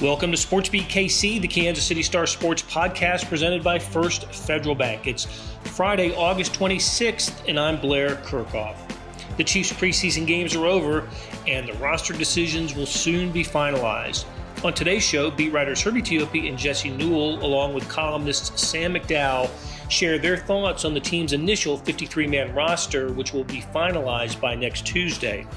Welcome to SportsBeat KC, the Kansas City Star Sports podcast presented by First Federal Bank. It's Friday, August 26th, and I'm Blair Kirchhoff. The Chiefs' preseason games are over, and the roster decisions will soon be finalized. On today's show, beat writers Herbie Teope and Jesse Newell, along with columnist Sam McDowell, share their thoughts on the team's initial 53-man roster, which will be finalized by next Tuesday.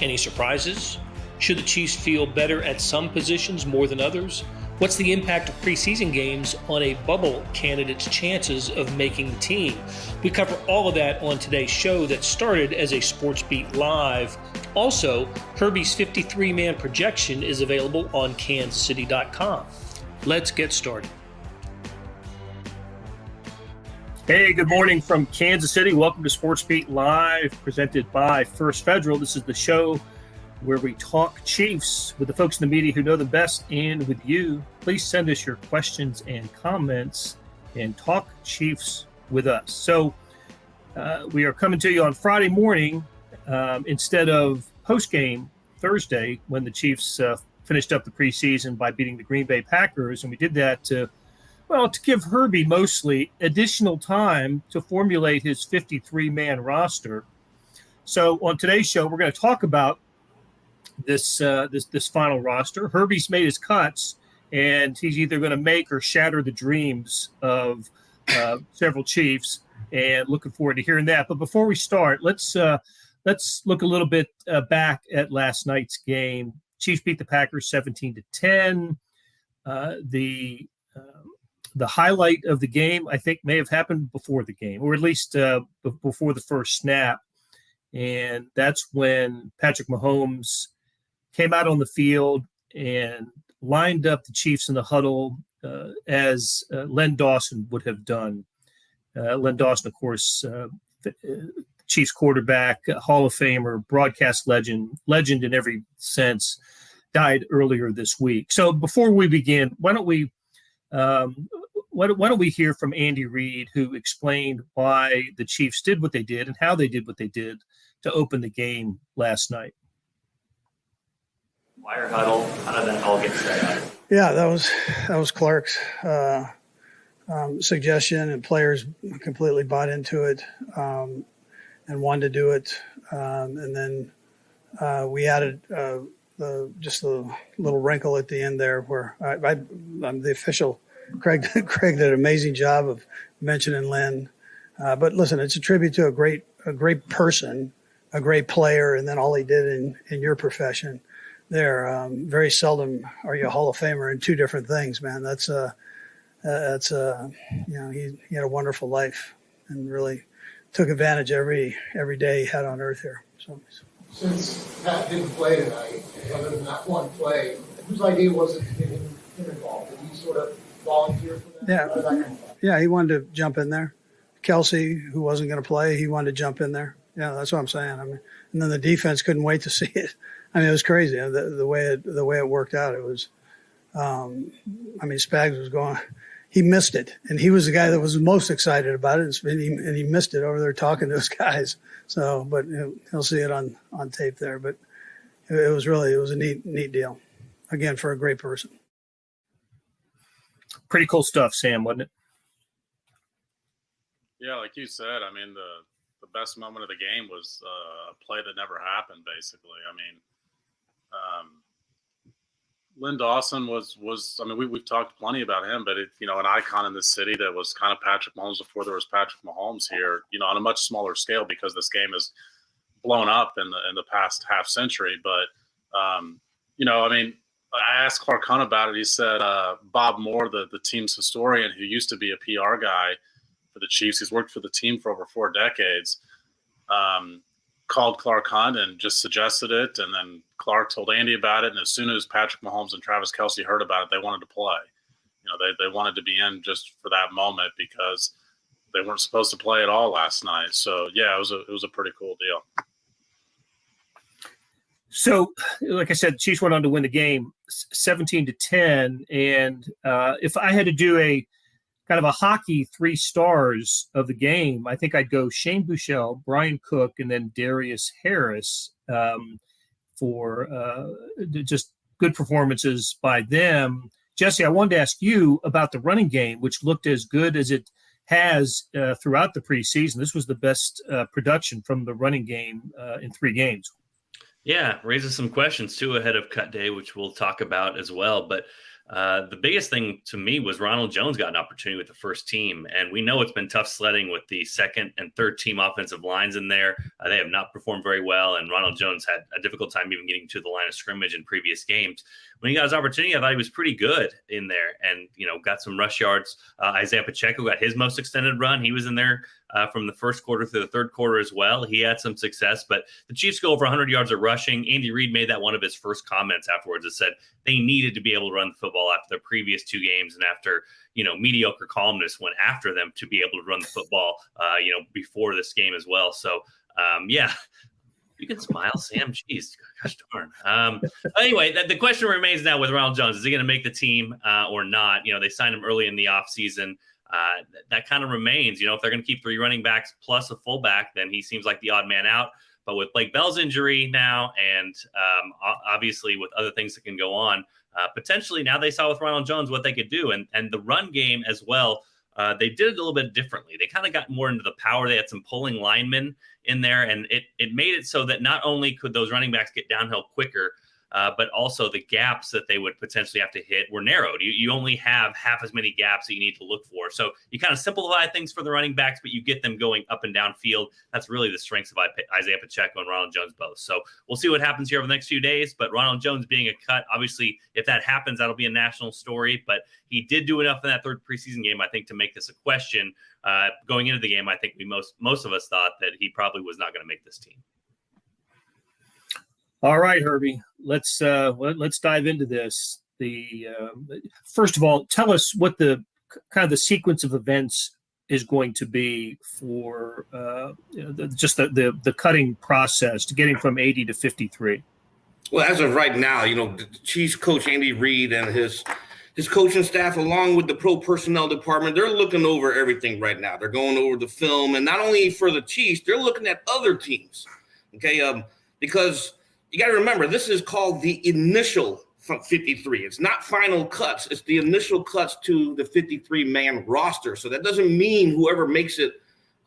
Any surprises? Should the Chiefs feel better at some positions more than others? What's the impact of preseason games on a bubble candidate's chances of making the team? We cover all of that on today's show that started as a SportsBeat Live. Also, Herbie's 53-man projection is available on kansascity.com. Let's get started. Hey, good morning from Kansas City. Welcome to SportsBeat Live, presented by First Federal. This is the show where we talk Chiefs with the folks in the media who know them best and with you. Please send us your questions and comments and talk Chiefs with us. So we are coming to you on Friday morning instead of post-game Thursday when the Chiefs finished up the preseason by beating the Green Bay Packers. And we did that to give Herbie mostly additional time to formulate his 53-man roster. So on today's show, we're going to talk about this final roster. Herbie's made his cuts, and he's either going to make or shatter the dreams of several Chiefs, and looking forward to hearing that. But before we start, let's look a little bit back at last night's game. Chiefs beat the Packers 17-10. The highlight of the game, I think, may have happened before the game, or at least before the first snap, and that's when Patrick Mahomes came out on the field and lined up the Chiefs in the huddle as Len Dawson would have done. Len Dawson, of course, Chiefs quarterback, Hall of Famer, broadcast legend in every sense, died earlier this week. So before we begin, why don't we hear from Andy Reid, who explained why the Chiefs did what they did and how they did what they did to open the game last night. Wire huddle. How did that all get set up? Yeah, that was Clark's suggestion, and players completely bought into it and wanted to do it. And then we added just a little wrinkle at the end there, where I'm the official. Craig did an amazing job of mentioning Len. But listen, it's a tribute to a great person, a great player, and then all he did in your profession. There, very seldom are you a Hall of Famer in two different things, man. He had a wonderful life and really took advantage every day he had on earth here. So, since Pat didn't play tonight, other than that one play, whose idea was it to get him involved? Did he sort of volunteer for that? Yeah, he wanted to jump in there. Kelsey, who wasn't going to play, he wanted to jump in there. Yeah, that's what I'm saying. I mean, and then the defense couldn't wait to see it. I mean, it was crazy the way it worked out. It was, Spags was going. He missed it, and he was the guy that was most excited about it, and he missed it over there talking to his guys. So, but he'll see it on tape there. But it was a neat deal, again, for a great person. Pretty cool stuff, Sam, wasn't it? Yeah, like you said, I mean, the best moment of the game was a play that never happened, basically. I mean, Len Dawson was we've talked plenty about him, but an icon in this city that was kind of Patrick Mahomes before there was Patrick Mahomes here, on a much smaller scale, because this game has blown up in the past half century. But, I asked Clark Hunt about it. He said Bob Moore, the team's historian, who used to be a PR guy for the Chiefs, he's worked for the team for over 4 decades, called Clark Hunt and just suggested it. And then Clark told Andy about it. And as soon as Patrick Mahomes and Travis Kelce heard about it, they wanted to play. They wanted to be in just for that moment, because they weren't supposed to play at all last night. So, yeah, it was a pretty cool deal. So, like I said, the Chiefs went on to win the game 17-10. And if I had to do a kind of a hockey 3 stars of the game, I think I'd go Shane Buechele, Brian Cook, and then Darius Harris for just good performances by them. Jesse, I wanted to ask you about the running game, which looked as good as it has throughout the preseason. This was the best production from the running game in 3 games. Yeah, raises some questions too ahead of cut day, which we'll talk about as well. But the biggest thing to me was Ronald Jones got an opportunity with the first team. And we know it's been tough sledding with the second and third team offensive lines in there. They have not performed very well. And Ronald Jones had a difficult time even getting to the line of scrimmage in previous games. When he got his opportunity, I thought he was pretty good in there and, got some rush yards. Isaiah Pacheco got his most extended run. He was in there from the first quarter through the third quarter as well. He had some success, but the Chiefs go over 100 yards of rushing. Andy Reid made that one of his first comments afterwards. It said they needed to be able to run the football after the previous 2 games and after, mediocre columnists went after them to be able to run the football, before this game as well. So, yeah. You can smile, Sam. Jeez, gosh darn. Anyway, the question remains now with Ronald Jones. Is he going to make the team or not? They signed him early in the offseason. That kind of remains. If they're going to keep 3 running backs plus a fullback, then he seems like the odd man out. But with Blake Bell's injury now and obviously with other things that can go on, potentially now they saw with Ronald Jones what they could do. And the run game as well, they did it a little bit differently. They kind of got more into the power. They had some pulling linemen in there, and it made it so that not only could those running backs get downhill quicker, but also the gaps that they would potentially have to hit were narrowed. You only have half as many gaps that you need to look for. So you kind of simplify things for the running backs, but you get them going up and down field. That's really the strengths of Isaiah Pacheco and Ronald Jones both. So we'll see what happens here over the next few days. But Ronald Jones being a cut, obviously, if that happens, that'll be a national story. But he did do enough in that third preseason game, I think, to make this a question. Going into the game, I think most of us thought that he probably was not going to make this team. All right, Herbie, let's dive into this. First of all, tell us what the kind of the sequence of events is going to be for the cutting process to getting from 80 to 53. Well, as of right now, the Chiefs coach Andy Reid and his coaching staff, along with the pro personnel department, they're looking over everything right now. They're going over the film, and not only for the Chiefs, they're looking at other teams. Okay, because you got to remember, this is called the initial 53. It's not final cuts. It's the initial cuts to the 53-man roster. So that doesn't mean whoever makes it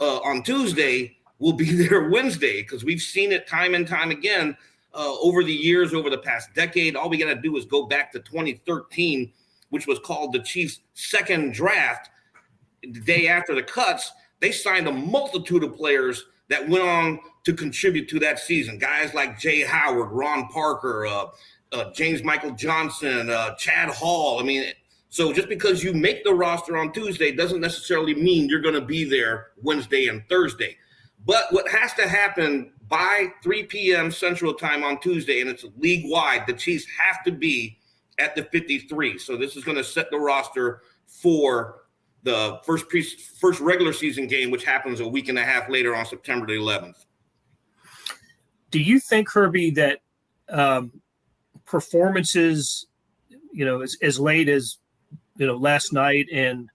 on Tuesday will be there Wednesday, because we've seen it time and time again over the years, over the past decade. All we got to do is go back to 2013, which was called the Chiefs' second draft. The day after the cuts, they signed a multitude of players that went on to contribute to that season. Guys like Jay Howard, Ron Parker, James Michael Johnson, Chad Hall. I mean, so just because you make the roster on Tuesday doesn't necessarily mean you're going to be there Wednesday and Thursday. But what has to happen by 3 p.m. Central Time on Tuesday, and it's league-wide, the Chiefs have to be at the 53. So this is going to set the roster for the first regular season game, which happens a week and a half later on September the 11th. Do you think, Herbie, that performances, as late as, last night and,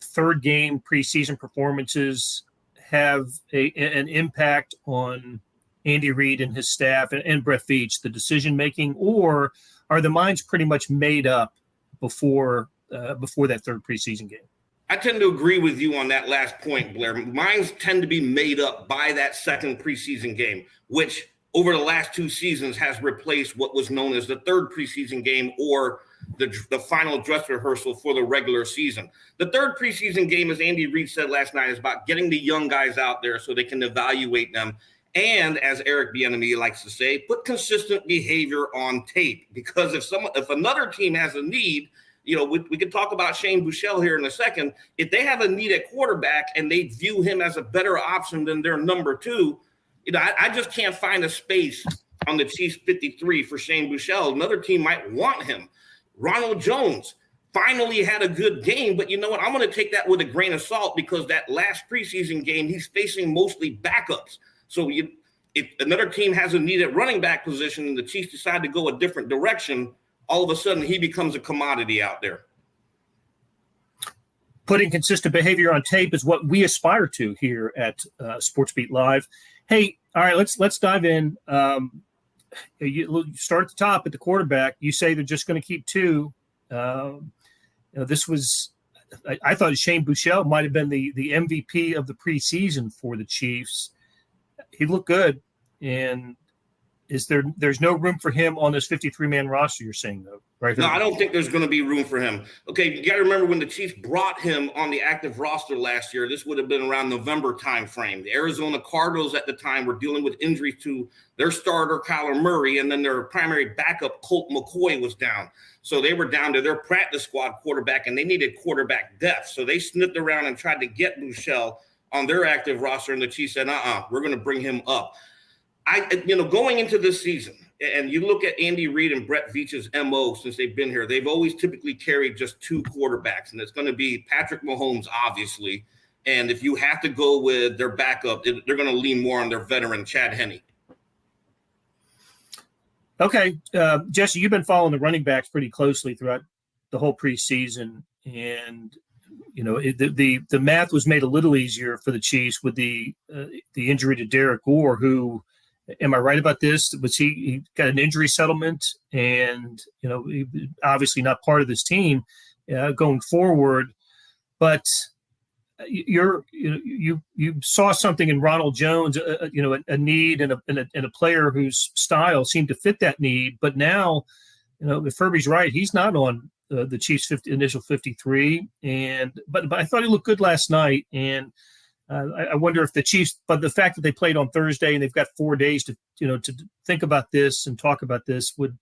third game preseason performances have an impact on Andy Reid and his staff and Brett Veach, the decision-making, or are the minds pretty much made up before that third preseason game? I tend to agree with you on that last point, Blair. Minds tend to be made up by that second preseason game, which over the last 2 seasons has replaced what was known as the third preseason game or the final dress rehearsal for the regular season. The third preseason game, as Andy Reid said last night, is about getting the young guys out there so they can evaluate them. And as Eric Bieniemy likes to say, put consistent behavior on tape. Because if another team has a need, we could talk about Shane Buechele here in a second. If they have a need at quarterback and they view him as a better option than their number 2, I just can't find a space on the Chiefs 53 for Shane Buechele. Another team might want him. Ronald Jones finally had a good game, but you know what? I'm going to take that with a grain of salt because that last preseason game, he's facing mostly backups. So if another team has a need at running back position and the Chiefs decide to go a different direction, all of a sudden he becomes a commodity out there. Putting consistent behavior on tape is what we aspire to here at SportsBeat Live. Hey, all right, let's dive in. you start at the top at the quarterback. You say they're just going to keep two. This was, I thought Shane Buechele might have been the MVP of the preseason for the Chiefs. He looked good, and there's no room for him on this 53-man roster, you're saying, though, right? No, I don't think there's going to be room for him. Okay, you got to remember when the Chiefs brought him on the active roster last year, this would have been around November timeframe. The Arizona Cardinals at the time were dealing with injuries to their starter, Kyler Murray, and then their primary backup, Colt McCoy, was down. So they were down to their practice squad quarterback, and they needed quarterback depth. So they sniffed around and tried to get Buechele on their active roster, and the Chiefs said, we're going to bring him up. Going into this season, and you look at Andy Reid and Brett Veach's MO since they've been here, they've always typically carried just two quarterbacks, and it's going to be Patrick Mahomes, obviously. And if you have to go with their backup, they're going to lean more on their veteran, Chad Henne. Okay. Jesse, you've been following the running backs pretty closely throughout the whole preseason, and the math was made a little easier for the Chiefs with the injury to Derek Gore, who, am I right about this? Was he got an injury settlement, and obviously not part of this team going forward. But you saw something in Ronald Jones, a need and a player whose style seemed to fit that need. But now, if Herbie's right, he's not on the Chiefs' initial 53, but I thought he looked good last night, and I wonder if the Chiefs, but the fact that they played on Thursday and they've got 4 days to think about this and talk about this, would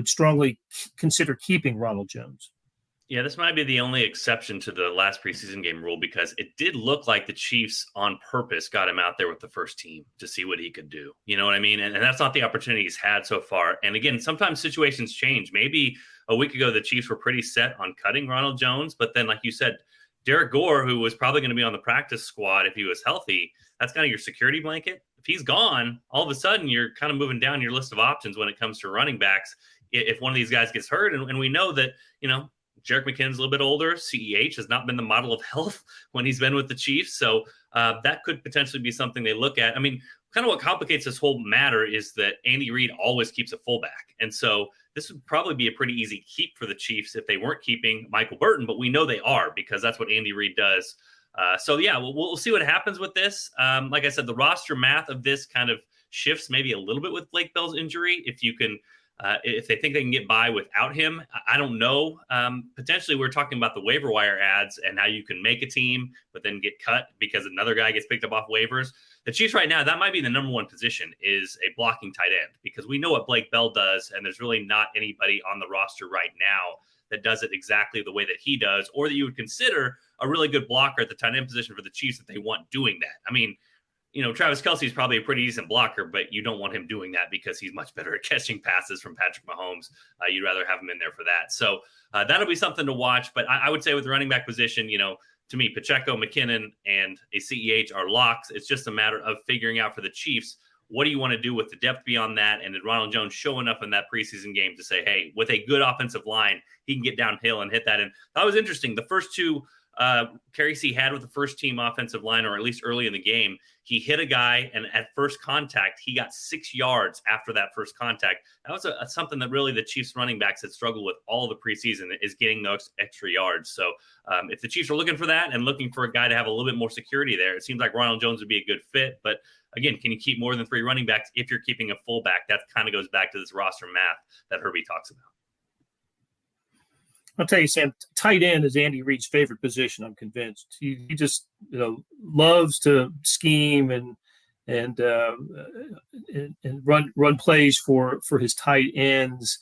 strongly consider keeping Ronald Jones. Yeah, this might be the only exception to the last preseason game rule, because it did look like the Chiefs on purpose got him out there with the first team to see what he could do. You know what I mean? And that's not the opportunity he's had so far. And again, sometimes situations change. Maybe a week ago, the Chiefs were pretty set on cutting Ronald Jones, but then, like you said, Derek Gore, who was probably going to be on the practice squad if he was healthy, that's kind of your security blanket. If he's gone, all of a sudden you're kind of moving down your list of options when it comes to running backs. If one of these guys gets hurt, and we know that, Jerick McKinnon's a little bit older. CEH has not been the model of health when he's been with the Chiefs. So that could potentially be something they look at. I mean, kind of what complicates this whole matter is that Andy Reid always keeps a fullback. And so this would probably be a pretty easy keep for the Chiefs if they weren't keeping Michael Burton, but we know they are, because that's what Andy Reid does. We'll see what happens with this. Like I said, the roster math of this kind of shifts maybe a little bit with Blake Bell's injury. If they think they can get by without him, I don't know. Potentially, we're talking about the waiver wire ads and how you can make a team, but then get cut because another guy gets picked up off waivers. The Chiefs right now, that might be the number one position, is a blocking tight end, because we know what Blake Bell does, and there's really not anybody on the roster right now that does it exactly the way that he does, or that you would consider a really good blocker at the tight end position for the Chiefs that they want doing that. I mean, Travis Kelce is probably a pretty decent blocker, but you don't want him doing that because he's much better at catching passes from Patrick Mahomes. You'd rather have him in there for that. So that'll be something to watch. But I would say with the running back position, to me, Pacheco, McKinnon, and a CEH are locks. It's just a matter of figuring out for the Chiefs, what do you want to do with the depth beyond that? And did Ronald Jones show enough in that preseason game to say, hey, with a good offensive line, he can get downhill and hit that? And that was interesting. The first two carries he had with the first team offensive line, or at least early in the game, he hit a guy, and at first contact, he got 6 yards after that first contact. That was something that really the Chiefs running backs had struggled with all the preseason, is getting those extra yards. So if the Chiefs are looking for that and looking for a guy to have a little bit more security there, it seems like Ronald Jones would be a good fit. But again, can you keep more than 3 running backs if you're keeping a fullback? That kind of goes back to this roster math that Herbie talks about. I'll tell you, Sam, tight end is Andy Reid's favorite position. I'm convinced. He just loves to scheme and run plays for his tight ends.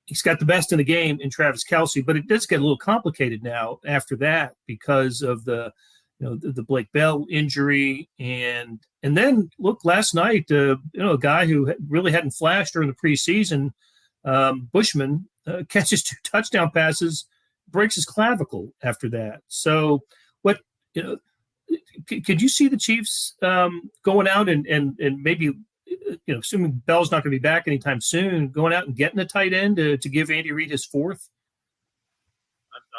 He's got the best in the game in Travis Kelce, but it does get a little complicated now after that because of the Blake Bell injury, and then look, last night, a guy who really hadn't flashed during the preseason, Bushman, catches 2 touchdown passes, breaks his clavicle after that. So could you see the Chiefs going out and maybe, assuming Bell's not going to be back anytime soon, going out and getting a tight end to give Andy Reid his 4th?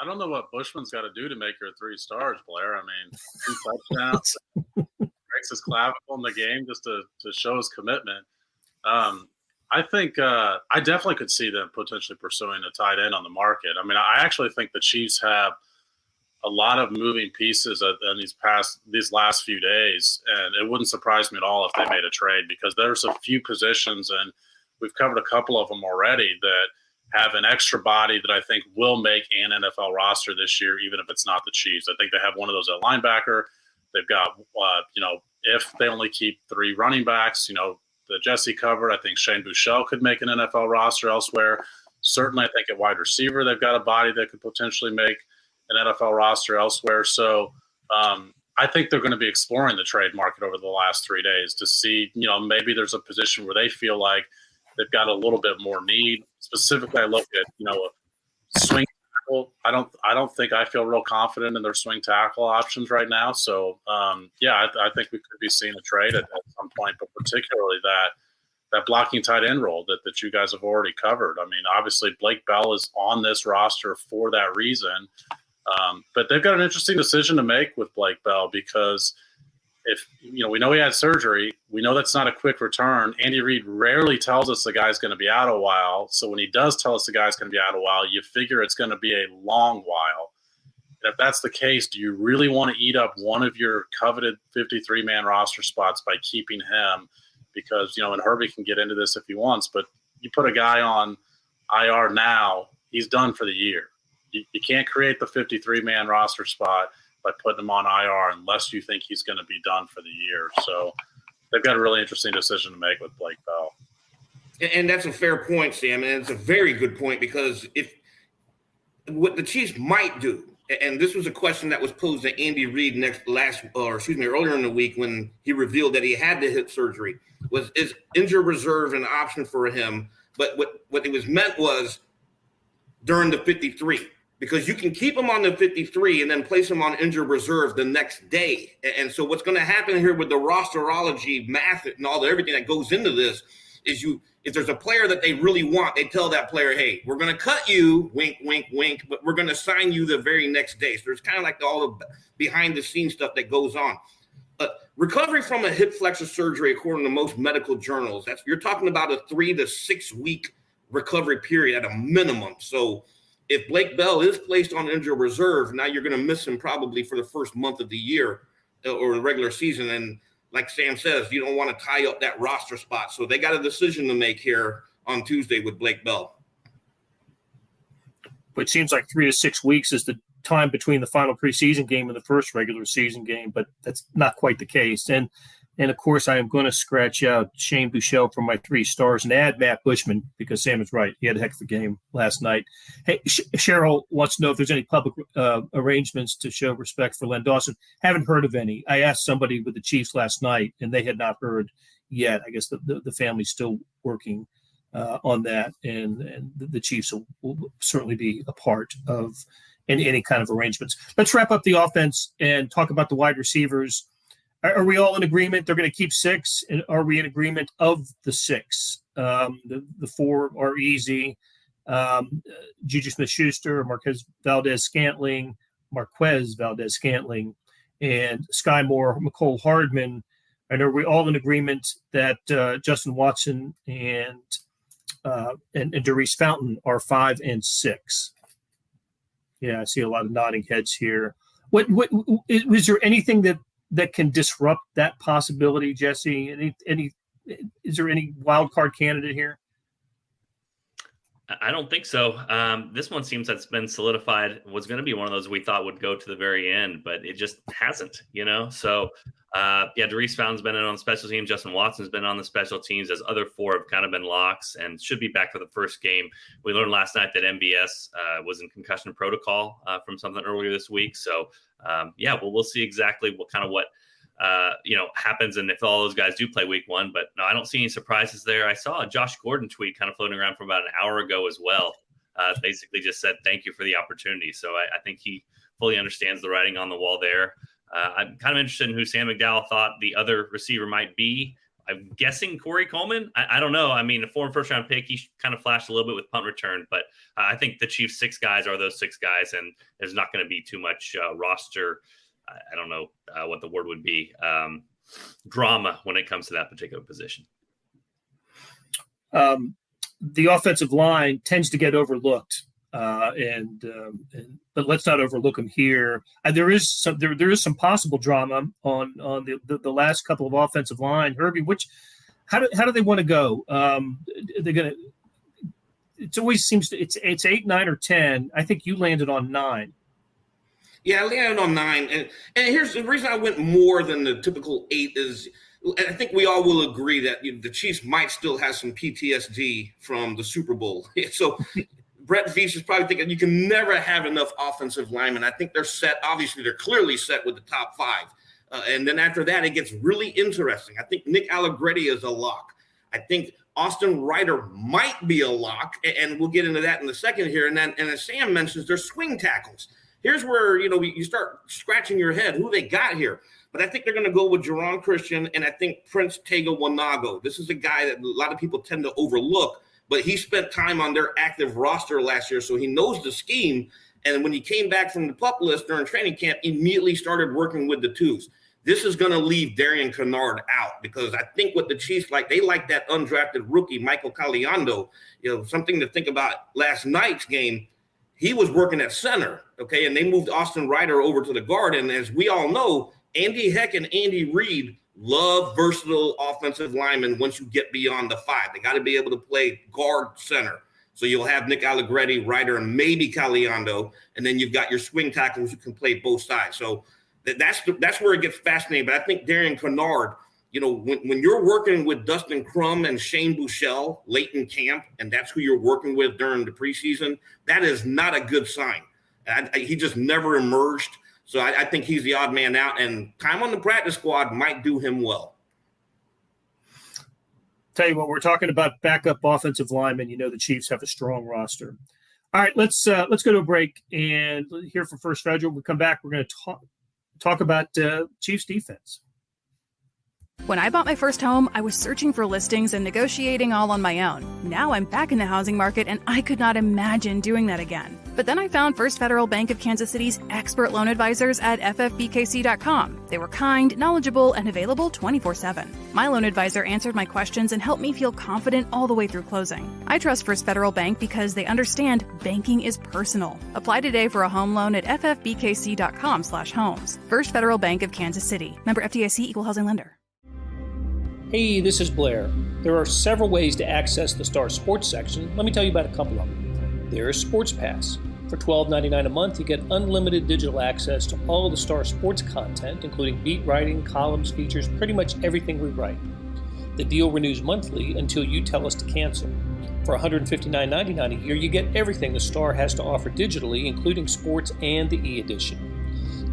I don't know what Bushman's got to do to make her 3 stars, Blair. I mean, 2 touchdowns, breaks breaks his clavicle in the game just to show his commitment. I think I definitely could see them potentially pursuing a tight end on the market. I mean, I actually think the Chiefs have a lot of moving pieces in these last few days, and it wouldn't surprise me at all if they made a trade, because there's a few positions, and we've covered a couple of them already, that have an extra body that I think will make an NFL roster this year, even if it's not the Chiefs. I think they have one of those at linebacker. They've got, if they only keep 3 running backs, the Jesse covered, I think Shane Buechele could make an NFL roster elsewhere. Certainly, I think at wide receiver, they've got a body that could potentially make an NFL roster elsewhere. So I think they're going to be exploring the trade market over the last 3 days to see, maybe there's a position where they feel like they've got a little bit more need. Specifically, I look at, a swing tackle. I don't think I feel real confident in their swing tackle options right now. So, I think we could be seeing a trade at some point, but particularly that blocking tight end role that you guys have already covered. I mean, obviously Blake Bell is on this roster for that reason. But they've got an interesting decision to make with Blake Bell, because if we know he had surgery, we know that's not a quick return. Andy Reid rarely tells us the guy's going to be out a while. So when he does tell us the guy's going to be out a while, you figure it's going to be a long while. And if that's the case, do you really want to eat up one of your coveted 53-man roster spots by keeping him? Because, and Herbie can get into this if he wants, but you put a guy on IR now, he's done for the year. You can't create the 53-man roster spot by putting him on IR unless you think he's going to be done for the year. So they've got a really interesting decision to make with Blake Bell. And that's a fair point, Sam, and it's a very good point, because if what the Chiefs might do, and this was a question that was posed to Andy Reid earlier in the week when he revealed that he had the hip surgery, was is injured reserve an option for him? But what it was meant was during the 53. Because you can keep him on the 53 and then place him on injured reserve the next day. And so what's going to happen here with the rosterology math and everything that goes into this is if there's a player that they really want, they tell that player, hey, we're going to cut you, wink, wink, wink, but we're going to sign you the very next day. So there's kind of like all the behind-the-scenes stuff that goes on. Recovery from a hip flexor surgery, according to most medical journals, you're talking about a 3 to 6 week recovery period at a minimum. So if Blake Bell is placed on injured reserve, now you're going to miss him probably for the first month of the year or the regular season. And like Sam says, you don't want to tie up that roster spot. So they got a decision to make here on Tuesday with Blake Bell. But it seems like 3 to 6 weeks is the time between the final preseason game and the first regular season game, but that's not quite the case. And of course, I am going to scratch out Shane Buechele from my 3 stars and add Matt Bushman, because Sam is right. He had a heck of a game last night. Hey, Cheryl wants to know if there's any public arrangements to show respect for Len Dawson. Haven't heard of any. I asked somebody with the Chiefs last night, and they had not heard yet. I guess the family's still working on that, and the Chiefs will certainly be a part of any kind of arrangements. Let's wrap up the offense and talk about the wide receivers. Are we all in agreement they're going to keep 6? And are we in agreement of the 6? The 4 are easy. Juju Smith-Schuster, Marquez Valdez-Scantling, and Sky Moore, McCole Hardman. And are we all in agreement that Justin Watson and Darius Fountain are 5 and 6? Yeah, I see a lot of nodding heads here. Was there anything that can disrupt that possibility, Jesse? Is there any wild card candidate here? I don't think so. This one seems that's been solidified. Was going to be one of those we thought would go to the very end, but it just hasn't, So, Darius Fountain's been in on special teams. Justin Watson's been on the special teams. As other 4 have kind of been locks and should be back for the first game. We learned last night that MBS was in concussion protocol from something earlier this week. So, we'll see exactly what happens and if all those guys do play week 1. But no, I don't see any surprises there. I saw a Josh Gordon tweet kind of floating around from about an hour ago as well. Basically just said, thank you for the opportunity. So I think he fully understands the writing on the wall there. I'm kind of interested in who Sam McDowell thought the other receiver might be. I'm guessing Corey Coleman. I don't know. I mean, a former first-round pick, he kind of flashed a little bit with punt return, but I think the Chiefs' 6 guys are those 6 guys, and there's not going to be too much roster. I don't know what the word would be. drama when it comes to that particular position. The offensive line tends to get overlooked, but let's not overlook them here. There is some possible drama on the last couple of offensive line. Herbie, how do they want to go? They're gonna. It always seems it's 8, 9, or 10. I think you landed on 9. Yeah, I landed on 9, and here's the reason I went more than the typical 8 is. I think we all will agree that the Chiefs might still have some PTSD from the Super Bowl. So Brett Veach is probably thinking you can never have enough offensive linemen. I think they're set. Obviously, they're clearly set with the top 5. And then after that, it gets really interesting. I think Nick Allegretti is a lock. I think Austin Ryder might be a lock, and we'll get into that in a second here. And as Sam mentions, there's swing tackles. Here's where, you start scratching your head. Who they got here? But I think they're going to go with Jerron Christian, and I think Prince Tega Wanago. This is a guy that a lot of people tend to overlook, but he spent time on their active roster last year, so he knows the scheme. And when he came back from the PUP list during training camp, immediately started working with the twos. This is going to leave Darian Kennard out because I think what the Chiefs like, they like that undrafted rookie, Michael Caliando. Something to think about last night's game. He was working at center, okay, and they moved Austin Ryder over to the guard. And as we all know, Andy Heck and Andy Reid love versatile offensive linemen once you get beyond the 5. They got to be able to play guard center. So you'll have Nick Allegretti, Ryder, and maybe Caliando, and then you've got your swing tackles who can play both sides. So that's where it gets fascinating. But I think Darian Kennard, when you're working with Dustin Crum and Shane Buechele late in camp, and that's who you're working with during the preseason, that is not a good sign. He just never emerged. So I think he's the odd man out, and time on the practice squad might do him well. Tell you what, we're talking about backup offensive linemen. The Chiefs have a strong roster. All right, let's go to a break and hear from First Federal. We'll come back. We're going to talk about Chiefs defense. When I bought my first home, I was searching for listings and negotiating all on my own. Now I'm back in the housing market, and I could not imagine doing that again. But then I found First Federal Bank of Kansas City's expert loan advisors at ffbkc.com. They were kind, knowledgeable, and available 24/7. My loan advisor answered my questions and helped me feel confident all the way through closing. I trust First Federal Bank because they understand banking is personal. Apply today for a home loan at ffbkc.com/homes. First Federal Bank of Kansas City. Member FDIC, Equal Housing Lender. Hey, this is Blair. There are several ways to access the Star Sports section. Let me tell you about a couple of them. There's Sports Pass. For $12.99 a month, you get unlimited digital access to all of the Star Sports content, including beat writing, columns, features, pretty much everything we write. The deal renews monthly until you tell us to cancel. For $159.99 a year, you get everything the Star has to offer digitally, including sports and the e-edition.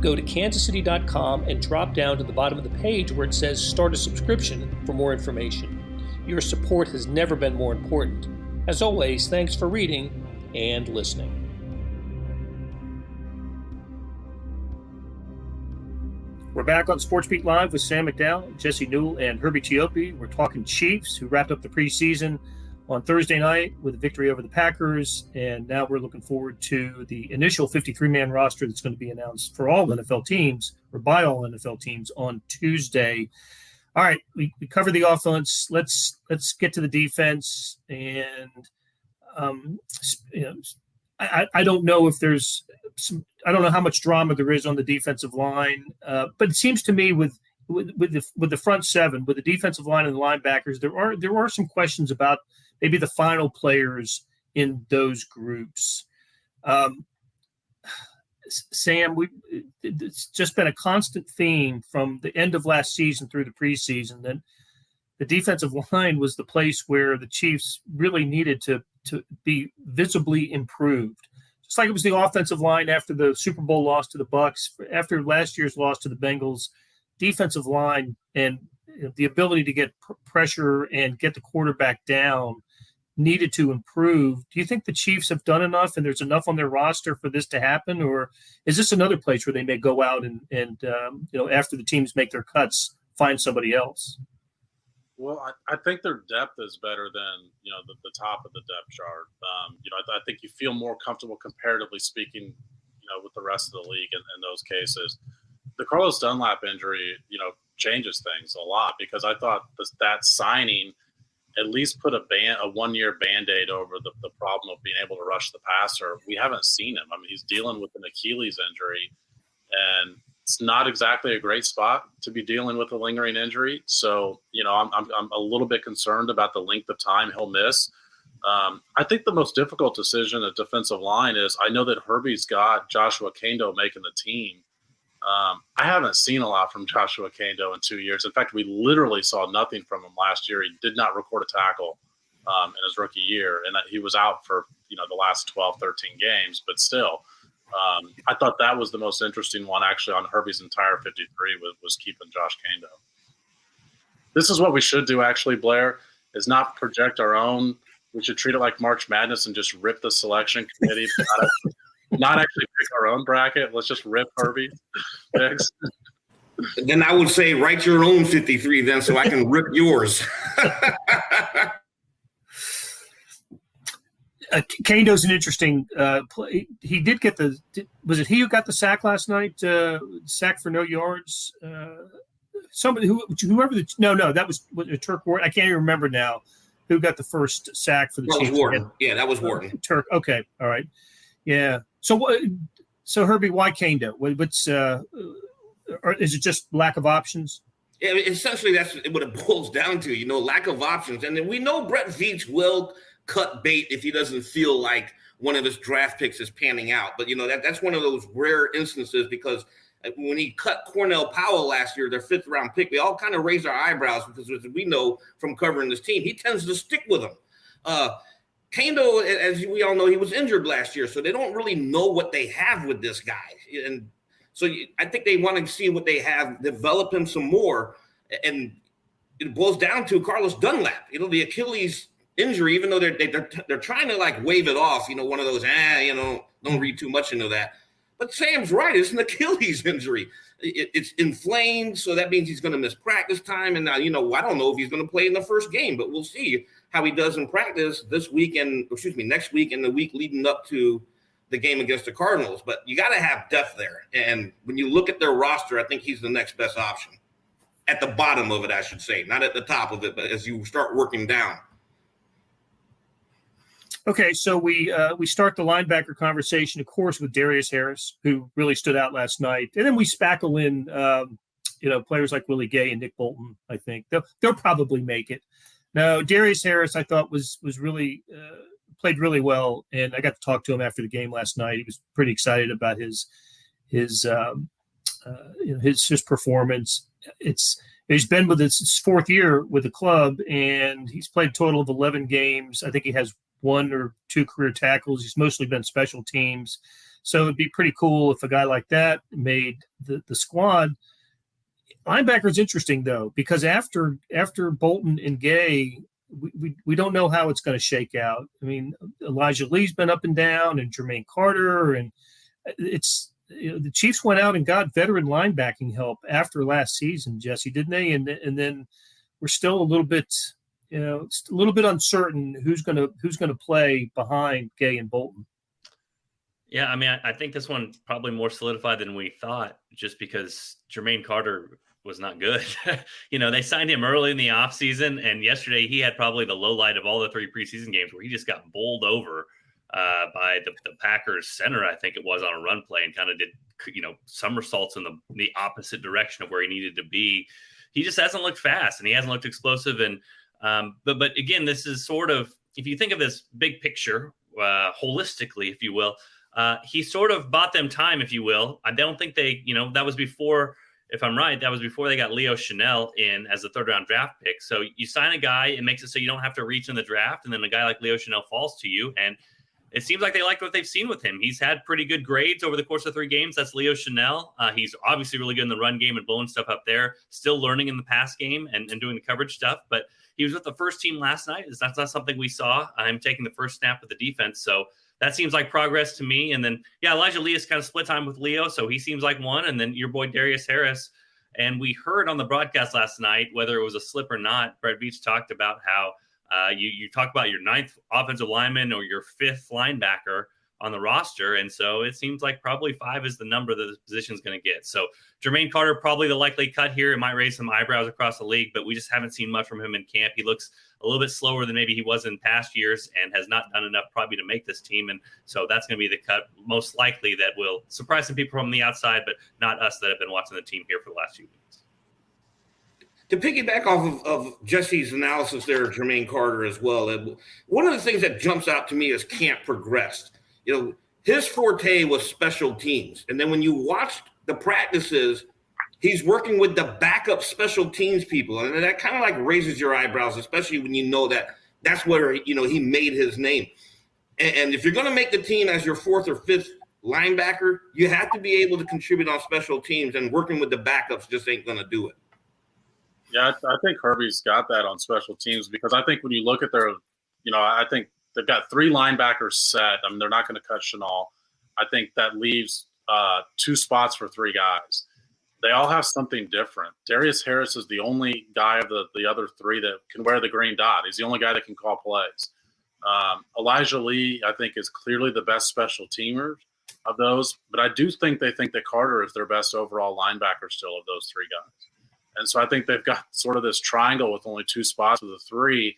Go to kansascity.com and drop down to the bottom of the page where it says Start a Subscription for more information. Your support has never been more important. As always, thanks for reading and listening. We're back on SportsBeat Live with Sam McDowell, Jesse Newell, and Herbie Teope. We're talking Chiefs, who wrapped up the preseason on Thursday night with a victory over the Packers, and now we're looking forward to the initial 53-man roster that's going to be announced for all NFL teams, or by all NFL teams, on Tuesday. All right, we covered the offense. Let's get to the defense, and I don't know if there's I don't know how much drama there is on the defensive line, but it seems to me with the front seven, with the defensive line and the linebackers, there are some questions about maybe the final players in those groups. Sam, it's just been a constant theme from the end of last season through the preseason that the defensive line was the place where the Chiefs really needed to be visibly improved. Just like it was the offensive line after the Super Bowl loss to the Bucs, after last year's loss to the Bengals, defensive line and the ability to get pressure and get the quarterback down needed to improve. Do you think the Chiefs have done enough and there's enough on their roster for this to happen? Or is this another place where they may go out and after the teams make their cuts, find somebody else? Well, I think their depth is better than, the top of the depth chart. I think you feel more comfortable comparatively speaking, with the rest of the league in those cases. The Carlos Dunlap injury, changes things a lot, because I thought that signing at least put a 1-year Band-Aid over the problem of being able to rush the passer. We haven't seen him. I mean, he's dealing with an Achilles injury, and it's not exactly a great spot to be dealing with a lingering injury. So, I'm a little bit concerned about the length of time he'll miss. I think the most difficult decision at defensive line is, I know that Herbie's got Joshua Kendo making the team. I haven't seen a lot from Joshua Kendo in 2 years. In fact, we literally saw nothing from him last year. He did not record a tackle in his rookie year, and he was out for the last 12, 13 games. But still, I thought that was the most interesting one actually on Herbie's entire 53 was keeping Josh Kendo. This is what we should do actually, Blair, is not project our own. We should treat it like March Madness and just rip the selection committee. Not actually pick our own bracket. Let's just rip Herbie picks. Then I would say write your own 53 then, so I can rip yours. Kendo's an interesting play. He did get was it he who got the sack last night? Sack for no yards? Somebody that was Turk Ward. I can't even remember now who got the first sack for the Chiefs. That was Wharton. Yeah, that was Wharton. Turk. Okay. All right. Yeah. So Herbie, why Kendo? What's or is it just lack of options? Yeah, essentially that's what it boils down to. Lack of options, and then we know Brett Veach will cut bait if he doesn't feel like one of his draft picks is panning out. But that's one of those rare instances, because when he cut Cornell Powell last year, their 5th round pick, we all kind of raised our eyebrows, because as we know from covering this team, he tends to stick with them. Kendo, as we all know, he was injured last year, so they don't really know what they have with this guy. And so I think they want to see what they have, develop him some more. And it boils down to Carlos Dunlap, the Achilles injury, even though they're trying to wave it off, one of those, don't read too much into that. But Sam's right, it's an Achilles injury. It's inflamed, so that means he's going to miss practice time. And now, I don't know if he's going to play in the first game, but we'll see how he does in practice next week and the week leading up to the game against the Cardinals. But you got to have depth there. And when you look at their roster, I think he's the next best option. At the bottom of it, I should say, not at the top of it, but as you start working down. Okay, so we start the linebacker conversation, of course, with Darius Harris, who really stood out last night, and then we spackle in, players like Willie Gay and Nick Bolton. I think they'll probably make it. Now, Darius Harris, I thought was really played really well, and I got to talk to him after the game last night. He was pretty excited about his performance. He's been with his 4th year with the club, and he's played a total of 11 games. I think he has 1 or 2 career tackles. He's mostly been special teams. So it'd be pretty cool if a guy like that made the squad. Linebacker's interesting, though, because after Bolton and Gay, we don't know how it's going to shake out. I mean, Elijah Lee's been up and down, and Jermaine Carter, and the Chiefs went out and got veteran linebacking help after last season, Jesse, didn't they? And then we're still a little bit uncertain who's going to play behind Gay and Bolton. Yeah, I mean, I think this one probably more solidified than we thought, just because Jermaine Carter was not good. They signed him early in the offseason, and yesterday he had probably the low light of all the 3 preseason games, where he just got bowled over by the Packers center, I think it was, on a run play, and kind of did somersaults in the opposite direction of where he needed to be. He just hasn't looked fast, and he hasn't looked explosive. And but again, this is sort of, if you think of this big picture holistically, if you will, he sort of bought them time, if you will. I don't think they, that was before, if I'm right, that was before they got Leo Chanel in as a 3rd round draft pick. So you sign a guy, it makes it so you don't have to reach in the draft, and then a guy like Leo Chanel falls to you. And it seems like they liked what they've seen with him. He's had pretty good grades over the course of 3 games. That's Leo Chanel. He's obviously really good in the run game and blowing stuff up there, still learning in the pass game and doing the coverage stuff. But he was with the first team last night. That's not something we saw. I'm taking the first snap of the defense. So that seems like progress to me. And then, Elijah Lee is kind of split time with Leo, so he seems like one. And then your boy Darius Harris. And we heard on the broadcast last night, whether it was a slip or not, Brett Veach talked about how you talk about your 9th offensive lineman or your 5th linebacker on the roster. And so it seems like probably 5 is the number that the position is going to get. So Jermaine Carter, probably the likely cut here. It might raise some eyebrows across the league, but we just haven't seen much from him in camp. He looks a little bit slower than maybe he was in past years and has not done enough probably to make this team. And so that's going to be the cut most likely that will surprise some people from the outside, but not us that have been watching the team here for the last few weeks. To piggyback off of Jesse's analysis there, Jermaine Carter as well, one of the things that jumps out to me as camp progressed, his forte was special teams. And then when you watched the practices, he's working with the backup special teams people. And that kind of like raises your eyebrows, especially when you know that that's where, he made his name. And if you're going to make the team as your 4th or 5th linebacker, you have to be able to contribute on special teams, and working with the backups just ain't going to do it. Yeah, I think Herbie's got that on special teams, because I think when you look at their, I think they've got 3 linebackers set. I mean, they're not going to cut Chenal. I think that leaves 2 spots for 3 guys. They all have something different. Darius Harris is the only guy of the other 3 that can wear the green dot. He's the only guy that can call plays. Elijah Lee, I think, is clearly the best special teamer of those, but I do think they think that Carter is their best overall linebacker still of those 3 guys. And so I think they've got sort of this triangle with only 2 spots of the 3,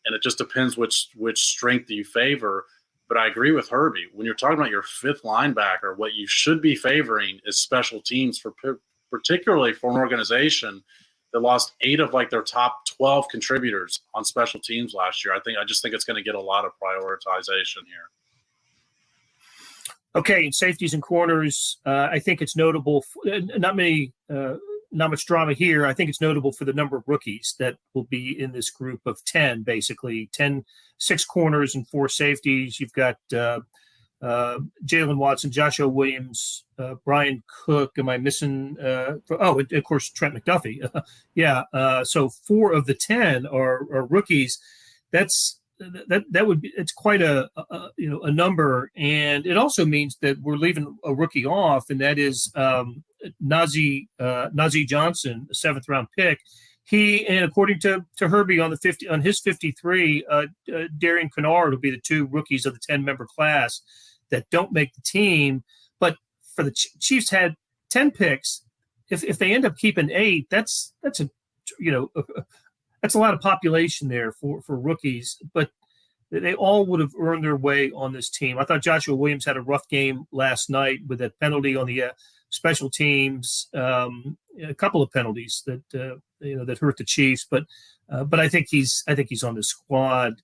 and it just depends which strength you favor. But I agree with Herbie. When you're talking about your 5th linebacker, what you should be favoring is special teams, particularly for an organization that lost 8 of like their top 12 contributors on special teams last year. I just think it's going to get a lot of prioritization here. Okay, in safeties and corners, I think it's notable. Not much drama here. I think it's notable for the number of rookies that will be in this group of 10, basically 6 corners and 4 safeties. You've got Jalen Watson, Joshua Williams, Brian Cook. Am I missing? Of course, Trent McDuffie. So 4 of the 10 are rookies. That would be, it's quite a number, and it also means that we're leaving a rookie off, and that is Najee Johnson, a 7th round pick. He, and according to Herbie on his 53, Darian Kennard will be the 2 rookies of the 10-member class that don't make the team. But for the Chiefs had 10 picks. If they end up keeping 8, that's a lot of population there for rookies, but they all would have earned their way on this team. I thought Joshua Williams had a rough game last night with that penalty on the special teams, a couple of penalties that that hurt the Chiefs, but I think he's on the squad.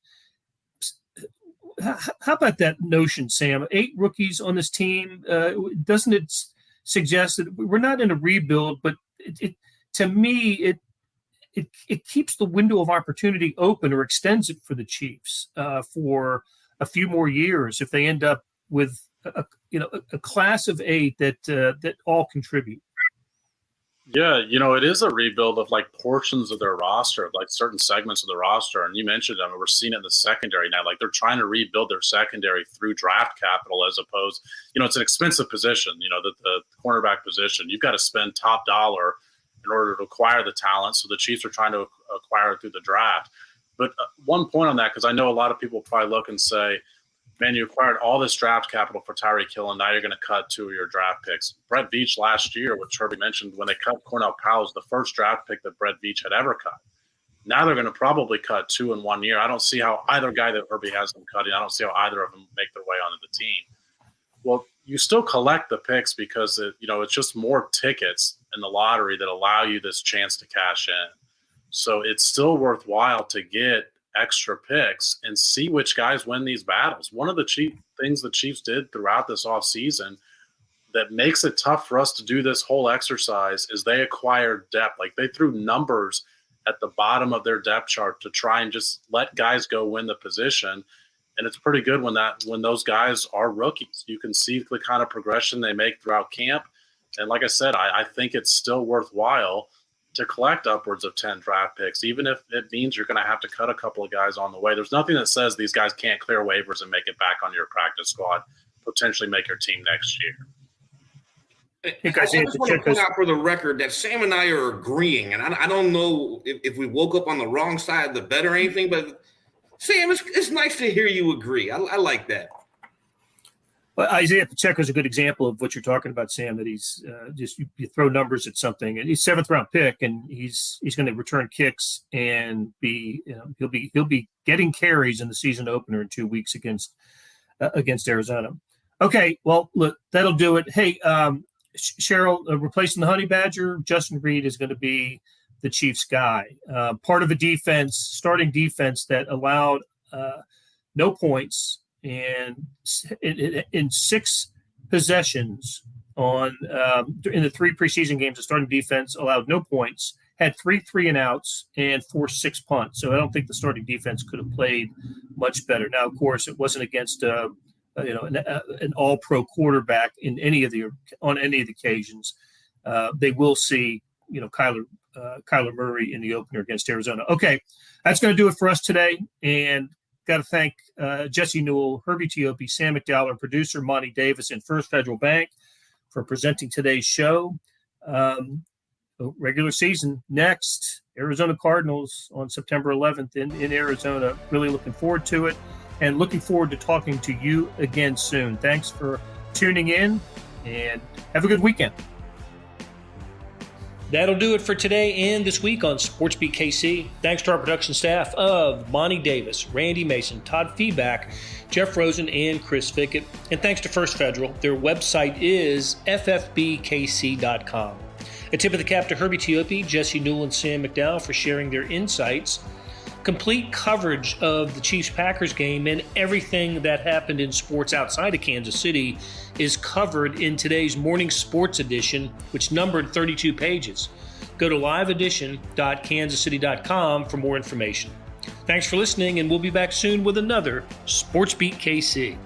How about that notion, Sam? 8 rookies on this team. Doesn't it suggest that we're not in a rebuild, but to me it keeps the window of opportunity open, or extends it for the Chiefs for a few more years if they end up with a class of 8 that all contribute. Yeah, it is a rebuild of like portions of their roster, of like certain segments of the roster. And you mentioned, we're seeing it in the secondary now. Like they're trying to rebuild their secondary through draft capital, as opposed, it's an expensive position, the cornerback position. You've got to spend top dollar in order to acquire the talent. So the Chiefs are trying to acquire it through the draft. But one point on that, because I know a lot of people probably look and say, man, you acquired all this draft capital for Tyreek Hill, and now you're going to cut 2 of your draft picks. Brett Veach last year, which Herbie mentioned, when they cut Cornell Powell, was the first draft pick that Brett Veach had ever cut. Now they're going to probably cut 2 in 1 year. I don't see how either guy that Herbie has them cutting, I don't see how either of them make their way onto the team. Well, you still collect the picks because it's just more tickets in the lottery that allow you this chance to cash in. So it's still worthwhile to get extra picks and see which guys win these battles. One of the things the Chiefs did throughout this offseason that makes it tough for us to do this whole exercise is they acquired depth. Like they threw numbers at the bottom of their depth chart to try and just let guys go win the position. And it's pretty good when those guys are rookies. You can see the kind of progression they make throughout camp. And like I said, I think it's still worthwhile to collect upwards of 10 draft picks, even if it means you're going to have to cut a couple of guys on the way. There's nothing that says these guys can't clear waivers and make it back on your practice squad, potentially make your team next year. I just want to point out for the record that Sam and I are agreeing, and I don't know if we woke up on the wrong side of the bed or anything, but Sam, it's nice to hear you agree. I like that. Well, Isaiah Pacheco is a good example of what you're talking about, Sam. That he's you throw numbers at something, and he's 7th round pick, and he's going to return kicks and he'll be getting carries in the season opener in 2 weeks against Arizona. Okay, well look, that'll do it. Hey, Cheryl, replacing the Honey Badger, Justin Reid is going to be the Chiefs guy. Part of a starting defense that allowed no points. And in 6 possessions in the 3 preseason games, the starting defense allowed no points, had 3 3-and-outs, and forced 6 punts. So I don't think the starting defense could have played much better. Now, of course, it wasn't against an all-pro quarterback on any of the occasions. They will see Kyler Murray in the opener against Arizona. Okay, that's going to do it for us today, and got to thank Jesse Newell, Herbie Teope, Sam McDowell, and producer Monty Davis, and First Federal Bank for presenting today's show. Regular season next, Arizona Cardinals on September 11th in Arizona. Really looking forward to it, and looking forward to talking to you again soon. Thanks for tuning in, and have a good weekend. That'll do it for today and this week on SportsBeat KC. Thanks to our production staff of Monty Davis, Randy Mason, Todd Feedback, Jeff Rosen, and Chris Fickett. And thanks to First Federal. Their website is ffbkc.com. A tip of the cap to Herbie Teope, Jesse Newell, and Sam McDowell for sharing their insights. Complete coverage of the Chiefs-Packers game and everything that happened in sports outside of Kansas City is covered in today's morning sports edition, which numbered 32 pages. Go to liveedition.kansascity.com for more information. Thanks for listening, and we'll be back soon with another SportsBeat KC.